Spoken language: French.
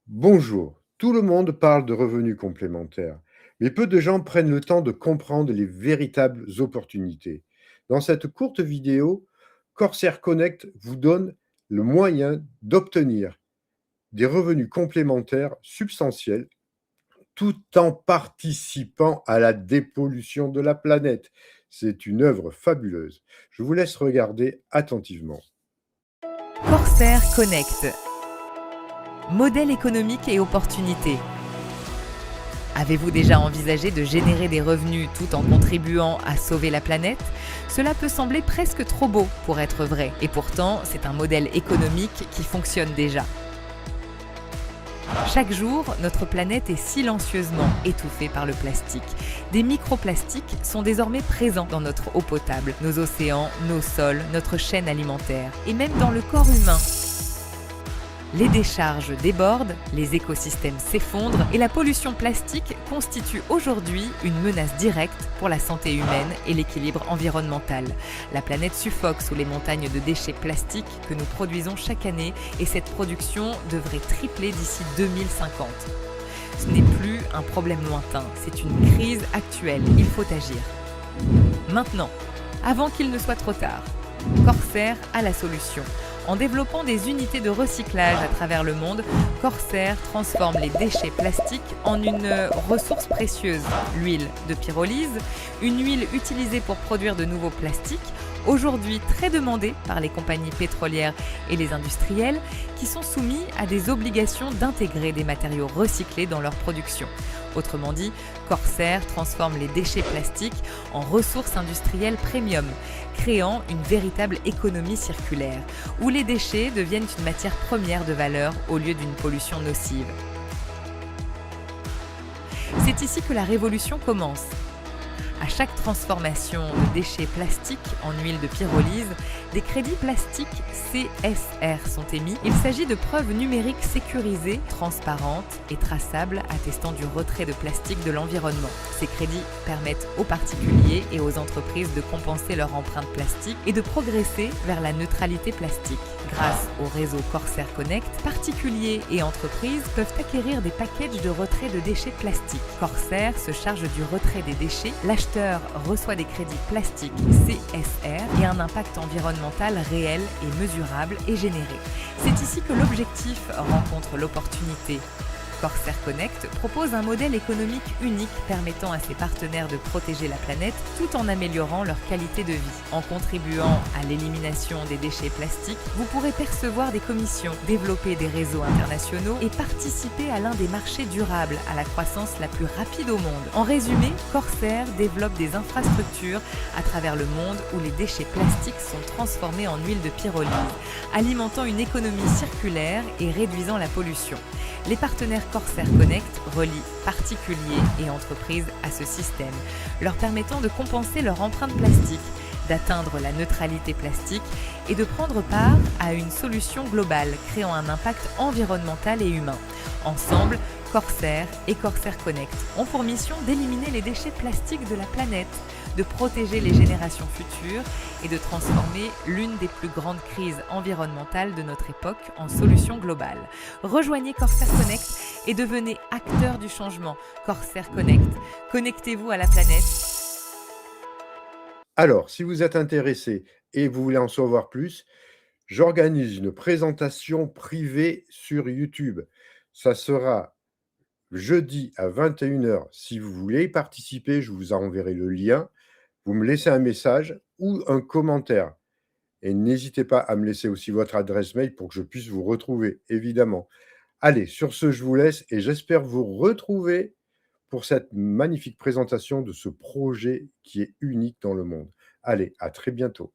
Bonjour, tout le monde parle de revenus complémentaires, mais peu de gens prennent le temps de comprendre les véritables opportunités. Dans cette courte vidéo, Corsair Connect vous donne le moyen d'obtenir des revenus complémentaires substantiels tout en participant à la dépollution de la planète. C'est une œuvre fabuleuse. Je vous laisse regarder attentivement. Corsair Connect. Modèle économique et opportunités. Avez-vous déjà envisagé de générer des revenus tout en contribuant à sauver la planète? Cela peut sembler presque trop beau pour être vrai, et pourtant c'est un modèle économique qui fonctionne déjà. Chaque jour, notre planète est silencieusement étouffée par le plastique. Des microplastiques sont désormais présents dans notre eau potable, nos océans, nos sols, notre chaîne alimentaire, et même dans le corps humain. Les décharges débordent, les écosystèmes s'effondrent et la pollution plastique constitue aujourd'hui une menace directe pour la santé humaine et l'équilibre environnemental. La planète suffoque sous les montagnes de déchets plastiques que nous produisons chaque année et cette production devrait tripler d'ici 2050. Ce n'est plus un problème lointain, c'est une crise actuelle, il faut agir. Maintenant, avant qu'il ne soit trop tard, Corsair a la solution. En développant des unités de recyclage à travers le monde, Corsair transforme les déchets plastiques en une ressource précieuse, l'huile de pyrolyse, une huile utilisée pour produire de nouveaux plastiques, aujourd'hui très demandée par les compagnies pétrolières et les industriels, qui sont soumis à des obligations d'intégrer des matériaux recyclés dans leur production. Autrement dit, Corsair transforme les déchets plastiques en ressources industrielles premium, créant une véritable économie circulaire, où les déchets deviennent une matière première de valeur au lieu d'une pollution nocive. C'est ici que la révolution commence. À chaque transformation de déchets plastiques en huile de pyrolyse, des crédits plastiques CSR sont émis. Il s'agit de preuves numériques sécurisées, transparentes et traçables attestant du retrait de plastique de l'environnement. Ces crédits permettent aux particuliers et aux entreprises de compenser leur empreinte plastique et de progresser vers la neutralité plastique. Grâce au réseau Corsair Connect, particuliers et entreprises peuvent acquérir des packages de retrait de déchets plastiques. Corsair se charge du retrait des déchets. L'acheteur reçoit des crédits plastiques CSR et un impact environnemental réel et mesurable est généré. C'est ici que l'objectif rencontre l'opportunité. Corsair Connect propose un modèle économique unique permettant à ses partenaires de protéger la planète tout en améliorant leur qualité de vie. En contribuant à l'élimination des déchets plastiques, vous pourrez percevoir des commissions, développer des réseaux internationaux et participer à l'un des marchés durables à la croissance la plus rapide au monde. En résumé, Corsair développe des infrastructures à travers le monde où les déchets plastiques sont transformés en huile de pyrolyse, alimentant une économie circulaire et réduisant la pollution. Les partenaires Corsair Connect relient particuliers et entreprises à ce système, leur permettant de compenser leur empreinte plastique, d'atteindre la neutralité plastique et de prendre part à une solution globale créant un impact environnemental et humain. Ensemble, Corsair et Corsair Connect ont pour mission d'éliminer les déchets plastiques de la planète, de protéger les générations futures et de transformer l'une des plus grandes crises environnementales de notre époque en solution globale. Rejoignez Corsair Connect et devenez acteur du changement. Corsair Connect, connectez-vous à la planète. Alors, si vous êtes intéressé et vous voulez en savoir plus, j'organise une présentation privée sur YouTube. Ça sera jeudi à 21 h. Si vous voulez y participer, je vous enverrai le lien. Vous me laissez un message ou un commentaire. Et n'hésitez pas à me laisser aussi votre adresse mail pour que je puisse vous retrouver, évidemment. Allez, sur ce, je vous laisse et j'espère vous retrouver pour cette magnifique présentation de ce projet qui est unique dans le monde. Allez, à très bientôt.